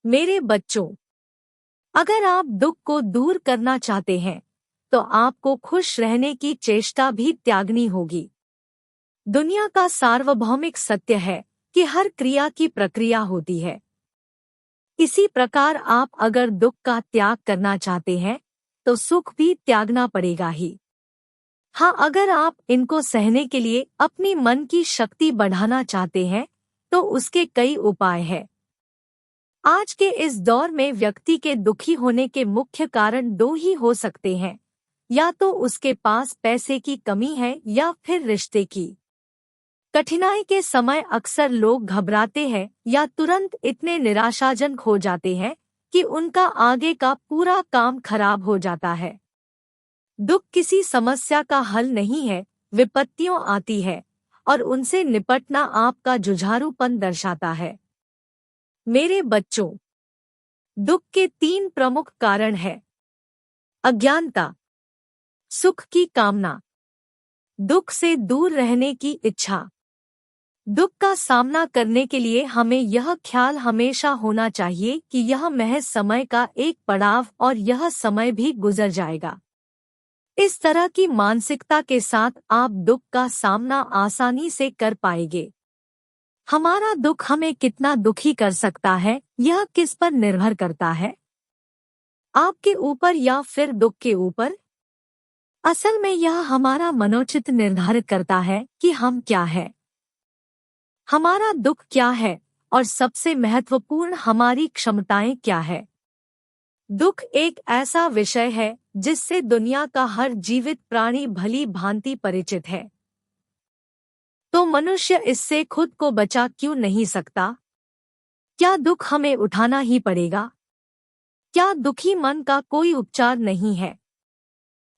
मेरे बच्चों, अगर आप दुख को दूर करना चाहते हैं तो आपको खुश रहने की चेष्टा भी त्यागनी होगी। दुनिया का सार्वभौमिक सत्य है कि हर क्रिया की प्रक्रिया होती है। इसी प्रकार आप अगर दुख का त्याग करना चाहते हैं तो सुख भी त्यागना पड़ेगा ही। हाँ, अगर आप इनको सहने के लिए अपनी मन की शक्ति बढ़ाना चाहते हैं तो उसके कई उपाय हैं। आज के इस दौर में व्यक्ति के दुखी होने के मुख्य कारण दो ही हो सकते हैं, या तो उसके पास पैसे की कमी है या फिर रिश्ते की। कठिनाई के समय अक्सर लोग घबराते हैं या तुरंत इतने निराशाजनक हो जाते हैं कि उनका आगे का पूरा काम खराब हो जाता है। दुख किसी समस्या का हल नहीं है, विपत्तियां आती है और उनसे निपटना आपका जुझारूपन दर्शाता है। मेरे बच्चों, दुख के तीन प्रमुख कारण हैं। अज्ञानता, सुख की कामना, दुख से दूर रहने की इच्छा। दुख का सामना करने के लिए हमें यह ख्याल हमेशा होना चाहिए कि यह महज समय का एक पड़ाव और यह समय भी गुजर जाएगा। इस तरह की मानसिकता के साथ आप दुख का सामना आसानी से कर पाएंगे। हमारा दुख हमें कितना दुखी कर सकता है, यह किस पर निर्भर करता है? आपके ऊपर या फिर दुख के ऊपर? असल में यह हमारा मनोचित निर्धारित करता है कि हम क्या है, हमारा दुख क्या है और सबसे महत्वपूर्ण हमारी क्षमताएं क्या है। दुख एक ऐसा विषय है जिससे दुनिया का हर जीवित प्राणी भली भांति परिचित है। तो मनुष्य इससे खुद को बचा क्यों नहीं सकता? क्या दुख हमें उठाना ही पड़ेगा? क्या दुखी मन का कोई उपचार नहीं है?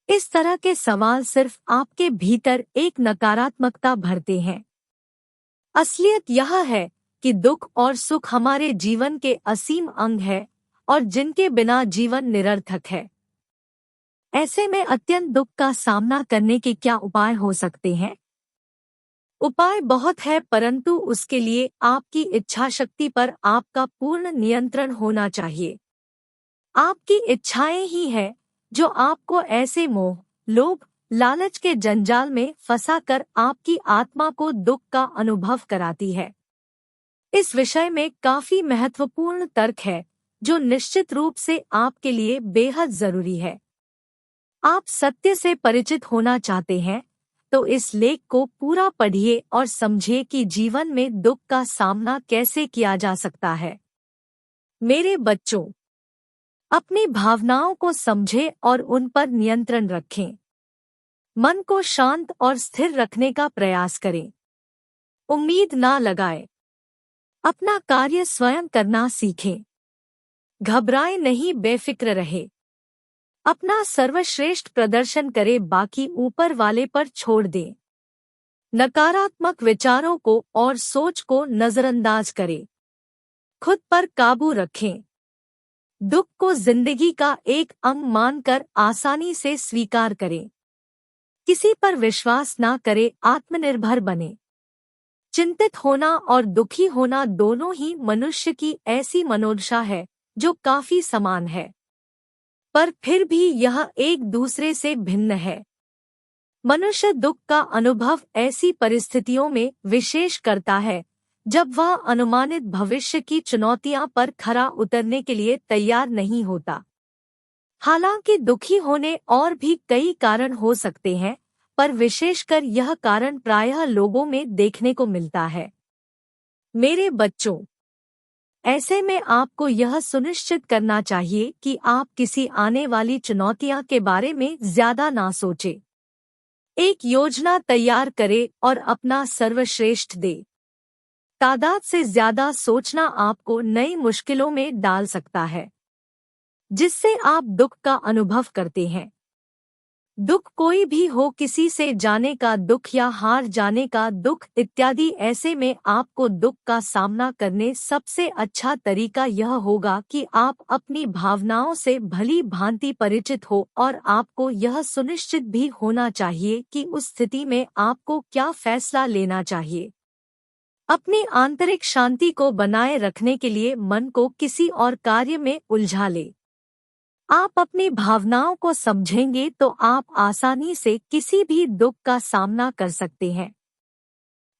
इस तरह के सवाल सिर्फ आपके भीतर एक नकारात्मकता भरते हैं। असलियत यह है कि दुख और सुख हमारे जीवन के असीम अंग है और जिनके बिना जीवन निरर्थक है। ऐसे में अत्यंत दुख का सामना करने के क्या उपाय हो सकते हैं? उपाय बहुत है, परंतु उसके लिए आपकी इच्छा शक्ति पर आपका पूर्ण नियंत्रण होना चाहिए। आपकी इच्छाएं ही है जो आपको ऐसे मोह, लोभ, लालच के जंजाल में फंसाकर आपकी आत्मा को दुख का अनुभव कराती है। इस विषय में काफी महत्वपूर्ण तर्क है जो निश्चित रूप से आपके लिए बेहद जरूरी है। आप सत्य से परिचित होना चाहते हैं तो इस लेख को पूरा पढ़िए और समझिए कि जीवन में दुख का सामना कैसे किया जा सकता है। मेरे बच्चों, अपनी भावनाओं को समझें और उन पर नियंत्रण रखें। मन को शांत और स्थिर रखने का प्रयास करें। उम्मीद ना लगाएं। अपना कार्य स्वयं करना सीखें। घबराएं नहीं, बेफिक्र रहे। अपना सर्वश्रेष्ठ प्रदर्शन करें, बाकी ऊपर वाले पर छोड़ दें। नकारात्मक विचारों को और सोच को नजरअंदाज करें। खुद पर काबू रखें। दुख को जिंदगी का एक अंग मानकर आसानी से स्वीकार करें। किसी पर विश्वास ना करें, आत्मनिर्भर बने। चिंतित होना और दुखी होना दोनों ही मनुष्य की ऐसी मनोदशा है जो काफी समान है, पर फिर भी यह एक दूसरे से भिन्न है। मनुष्य दुख का अनुभव ऐसी परिस्थितियों में विशेष करता है जब वह अनुमानित भविष्य की चुनौतियां पर खरा उतरने के लिए तैयार नहीं होता। हालांकि दुखी होने और भी कई कारण हो सकते हैं, पर विशेषकर यह कारण प्रायः लोगों में देखने को मिलता है। मेरे बच्चों, ऐसे में आपको यह सुनिश्चित करना चाहिए कि आप किसी आने वाली चुनौतियां के बारे में ज्यादा ना सोचें। एक योजना तैयार करें और अपना सर्वश्रेष्ठ दें। तादाद से ज्यादा सोचना आपको नई मुश्किलों में डाल सकता है, जिससे आप दुख का अनुभव करते हैं। दुख कोई भी हो, किसी से जाने का दुख या हार जाने का दुख इत्यादि, ऐसे में आपको दुख का सामना करने सबसे अच्छा तरीका यह होगा कि आप अपनी भावनाओं से भली भांति परिचित हो और आपको यह सुनिश्चित भी होना चाहिए कि उस स्थिति में आपको क्या फैसला लेना चाहिए। अपनी आंतरिक शांति को बनाए रखने के लिए मन को किसी और कार्य में उलझा ले। आप अपनी भावनाओं को समझेंगे तो आप आसानी से किसी भी दुख का सामना कर सकते हैं।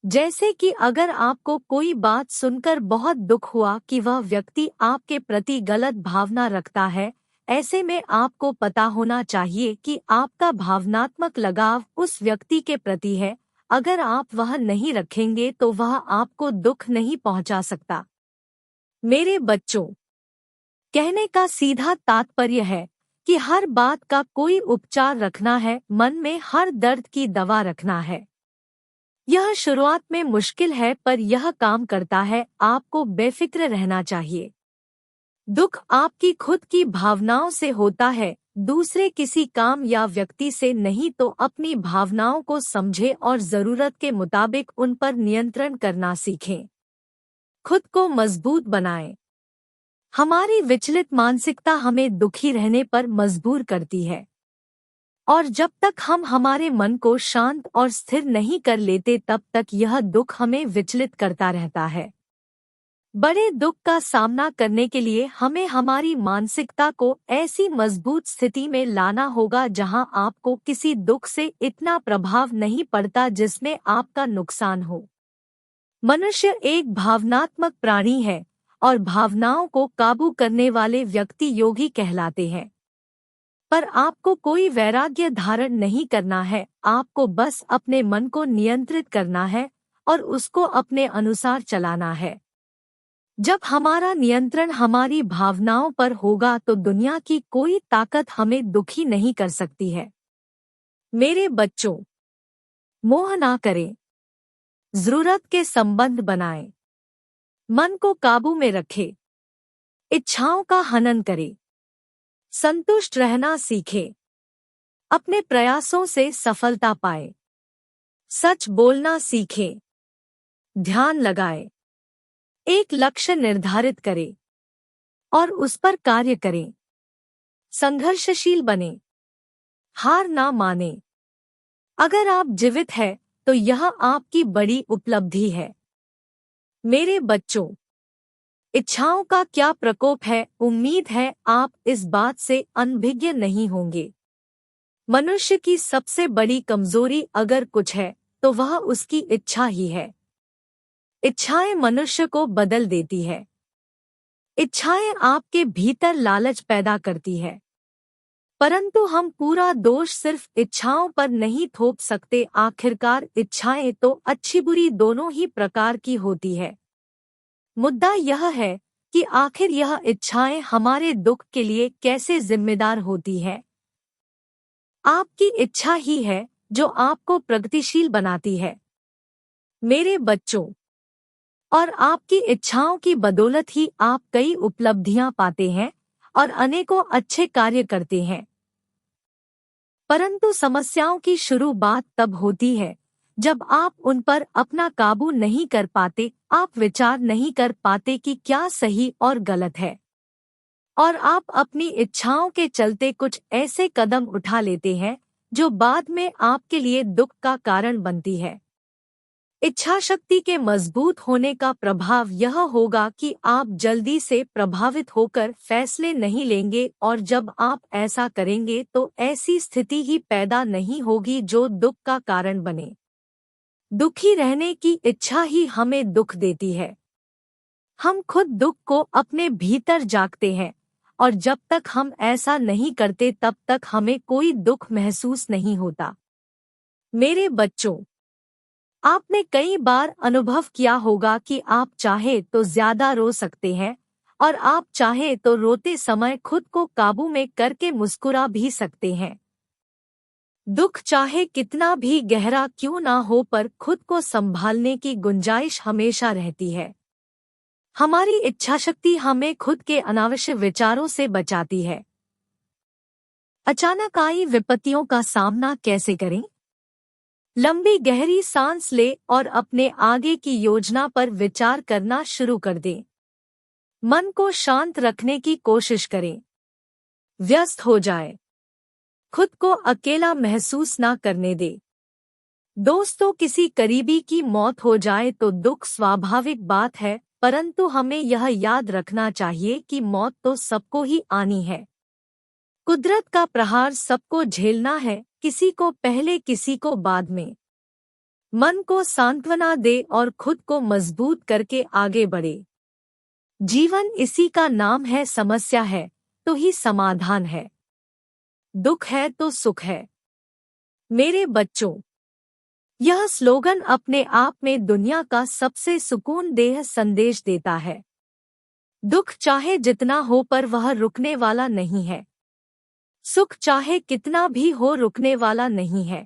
जैसे कि अगर आपको कोई बात सुनकर बहुत दुख हुआ कि वह व्यक्ति आपके प्रति गलत भावना रखता है, ऐसे में आपको पता होना चाहिए कि आपका भावनात्मक लगाव उस व्यक्ति के प्रति है। अगर आप वह नहीं रखेंगे तो वह आपको दुख नहीं पहुंचा सकता। मेरे बच्चों, कहने का सीधा तात्पर्य है कि हर बात का कोई उपचार रखना है, मन में हर दर्द की दवा रखना है। यह शुरुआत में मुश्किल है पर यह काम करता है। आपको बेफिक्र रहना चाहिए। दुख आपकी खुद की भावनाओं से होता है, दूसरे किसी काम या व्यक्ति से नहीं। तो अपनी भावनाओं को समझें और जरूरत के मुताबिक उन पर नियंत्रण करना सीखें। खुद को मजबूत बनाएं। हमारी विचलित मानसिकता हमें दुखी रहने पर मजबूर करती है, और जब तक हम हमारे मन को शांत और स्थिर नहीं कर लेते तब तक यह दुख हमें विचलित करता रहता है। बड़े दुख का सामना करने के लिए हमें हमारी मानसिकता को ऐसी मजबूत स्थिति में लाना होगा जहां आपको किसी दुख से इतना प्रभाव नहीं पड़ता जिसमें आपका नुकसान हो। मनुष्य एक भावनात्मक प्राणी है और भावनाओं को काबू करने वाले व्यक्ति योगी कहलाते हैं। पर आपको कोई वैराग्य धारण नहीं करना है, आपको बस अपने मन को नियंत्रित करना है और उसको अपने अनुसार चलाना है। जब हमारा नियंत्रण हमारी भावनाओं पर होगा तो दुनिया की कोई ताकत हमें दुखी नहीं कर सकती है। मेरे बच्चों, मोह ना करें, जरूरत के संबंध बनाएं, मन को काबू में रखें, इच्छाओं का हनन करें, संतुष्ट रहना सीखें, अपने प्रयासों से सफलता पाए, सच बोलना सीखें, ध्यान लगाएं, एक लक्ष्य निर्धारित करें और उस पर कार्य करें, संघर्षशील बने, हार ना माने। अगर आप जीवित हैं तो यह आपकी बड़ी उपलब्धि है। मेरे बच्चों, इच्छाओं का क्या प्रकोप है, उम्मीद है आप इस बात से अनभिज्ञ नहीं होंगे। मनुष्य की सबसे बड़ी कमजोरी अगर कुछ है तो वह उसकी इच्छा ही है। इच्छाएं मनुष्य को बदल देती है। इच्छाएं आपके भीतर लालच पैदा करती है, परंतु हम पूरा दोष सिर्फ इच्छाओं पर नहीं थोप सकते। आखिरकार इच्छाएं तो अच्छी बुरी दोनों ही प्रकार की होती है। मुद्दा यह है कि आखिर यह इच्छाएं हमारे दुख के लिए कैसे जिम्मेदार होती है। आपकी इच्छा ही है जो आपको प्रगतिशील बनाती है। मेरे बच्चों, और आपकी इच्छाओं की बदौलत ही आप कई उपलब्धियां पाते हैं और अनेकों अच्छे कार्य करते हैं। परंतु समस्याओं की शुरुआत तब होती है जब आप उन पर अपना काबू नहीं कर पाते। आप विचार नहीं कर पाते कि क्या सही और गलत है, और आप अपनी इच्छाओं के चलते कुछ ऐसे कदम उठा लेते हैं जो बाद में आपके लिए दुख का कारण बनती है। इच्छा शक्ति के मजबूत होने का प्रभाव यह होगा कि आप जल्दी से प्रभावित होकर फैसले नहीं लेंगे, और जब आप ऐसा करेंगे तो ऐसी स्थिति ही पैदा नहीं होगी जो दुख का कारण बने। दुखी रहने की इच्छा ही हमें दुख देती है। हम खुद दुख को अपने भीतर जागते हैं, और जब तक हम ऐसा नहीं करते तब तक हमें कोई दुख महसूस नहीं होता। मेरे बच्चों, आपने कई बार अनुभव किया होगा कि आप चाहे तो ज्यादा रो सकते हैं और आप चाहे तो रोते समय खुद को काबू में करके मुस्कुरा भी सकते हैं। दुख चाहे कितना भी गहरा क्यों ना हो, पर खुद को संभालने की गुंजाइश हमेशा रहती है। हमारी इच्छाशक्ति हमें खुद के अनावश्यक विचारों से बचाती है। अचानक आई विपत्तियों का सामना कैसे करें? लंबी गहरी सांस ले और अपने आगे की योजना पर विचार करना शुरू कर दें। मन को शांत रखने की कोशिश करें। व्यस्त हो जाए, खुद को अकेला महसूस ना करने दे। दोस्तों, किसी करीबी की मौत हो जाए तो दुख स्वाभाविक बात है, परंतु हमें यह याद रखना चाहिए कि मौत तो सबको ही आनी है। कुदरत का प्रहार सबको झेलना है, किसी को पहले किसी को बाद में। मन को सांत्वना दे और खुद को मजबूत करके आगे बढ़े। जीवन इसी का नाम है, समस्या है तो ही समाधान है, दुख है तो सुख है। मेरे बच्चों, यह स्लोगन अपने आप में दुनिया का सबसे सुकून देह संदेश देता है। दुख चाहे जितना हो पर वह रुकने वाला नहीं है। सुख चाहे कितना भी हो रुकने वाला नहीं है।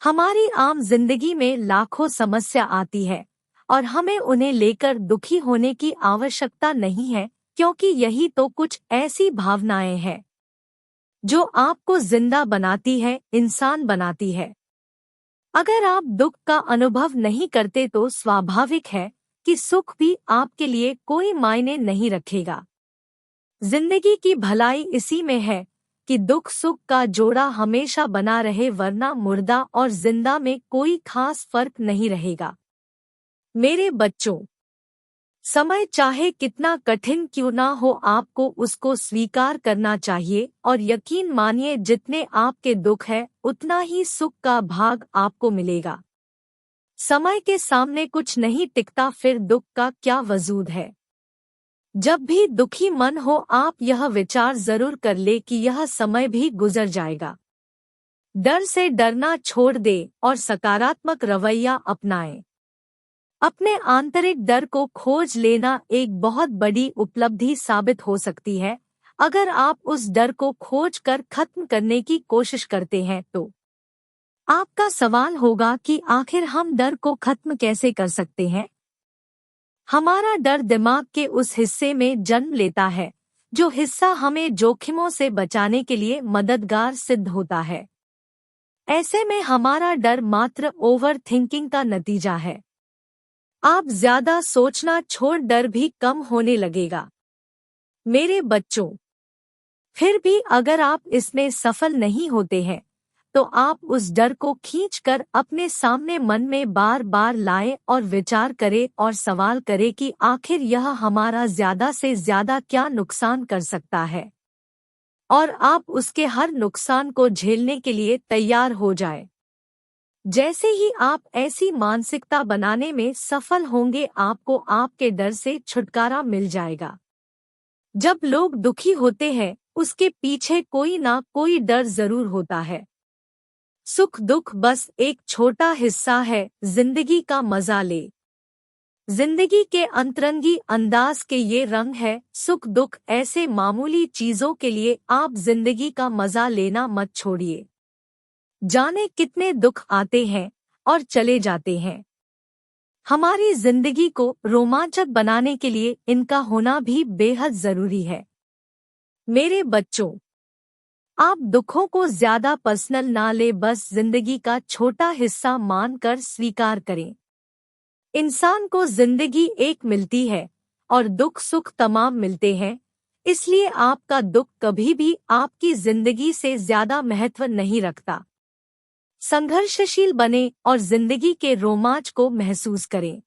हमारी आम जिंदगी में लाखों समस्या आती है और हमें उन्हें लेकर दुखी होने की आवश्यकता नहीं है, क्योंकि यही तो कुछ ऐसी भावनाएं हैं जो आपको जिंदा बनाती है, इंसान बनाती है। अगर आप दुख का अनुभव नहीं करते तो स्वाभाविक है कि सुख भी आपके लिए कोई मायने नहीं रखेगा। जिंदगी की भलाई इसी में है कि दुख सुख का जोड़ा हमेशा बना रहे, वरना मुर्दा और जिंदा में कोई खास फर्क नहीं रहेगा। मेरे बच्चों, समय चाहे कितना कठिन क्यों ना हो, आपको उसको स्वीकार करना चाहिए और यकीन मानिए जितने आपके दुख है उतना ही सुख का भाग आपको मिलेगा। समय के सामने कुछ नहीं टिकता, फिर दुख का क्या वजूद है। जब भी दुखी मन हो, आप यह विचार जरूर कर ले कि यह समय भी गुजर जाएगा। डर से डरना छोड़ दे और सकारात्मक रवैया अपनाएं। अपने आंतरिक डर को खोज लेना एक बहुत बड़ी उपलब्धि साबित हो सकती है। अगर आप उस डर को खोज कर खत्म करने की कोशिश करते हैं तो आपका सवाल होगा कि आखिर हम डर को खत्म कैसे कर सकते हैं। हमारा डर दिमाग के उस हिस्से में जन्म लेता है जो हिस्सा हमें जोखिमों से बचाने के लिए मददगार सिद्ध होता है। ऐसे में हमारा डर मात्र ओवर थिंकिंग का नतीजा है। आप ज्यादा सोचना छोड़ डर भी कम होने लगेगा। मेरे बच्चों, फिर भी अगर आप इसमें सफल नहीं होते हैं तो आप उस डर को खींचकर अपने सामने मन में बार बार लाएं और विचार करें और सवाल करें कि आखिर यह हमारा ज्यादा से ज्यादा क्या नुकसान कर सकता है, और आप उसके हर नुकसान को झेलने के लिए तैयार हो जाएं। जैसे ही आप ऐसी मानसिकता बनाने में सफल होंगे, आपको आपके डर से छुटकारा मिल जाएगा। जब लोग दुखी होते हैं उसके पीछे कोई ना कोई डर जरूर होता है। सुख दुख बस एक छोटा हिस्सा है जिंदगी का, मजा ले। जिंदगी के अंतरंगी अंदाज के ये रंग है। सुख दुख ऐसे मामूली चीजों के लिए आप जिंदगी का मजा लेना मत छोड़िए। जाने कितने दुख आते हैं और चले जाते हैं। हमारी जिंदगी को रोमांचक बनाने के लिए इनका होना भी बेहद जरूरी है। मेरे बच्चों, आप दुखों को ज्यादा पर्सनल ना ले, बस जिंदगी का छोटा हिस्सा मानकर स्वीकार करें। इंसान को जिंदगी एक मिलती है और दुख सुख तमाम मिलते हैं, इसलिए आपका दुख कभी भी आपकी जिंदगी से ज्यादा महत्व नहीं रखता। संघर्षशील बने और जिंदगी के रोमांच को महसूस करें।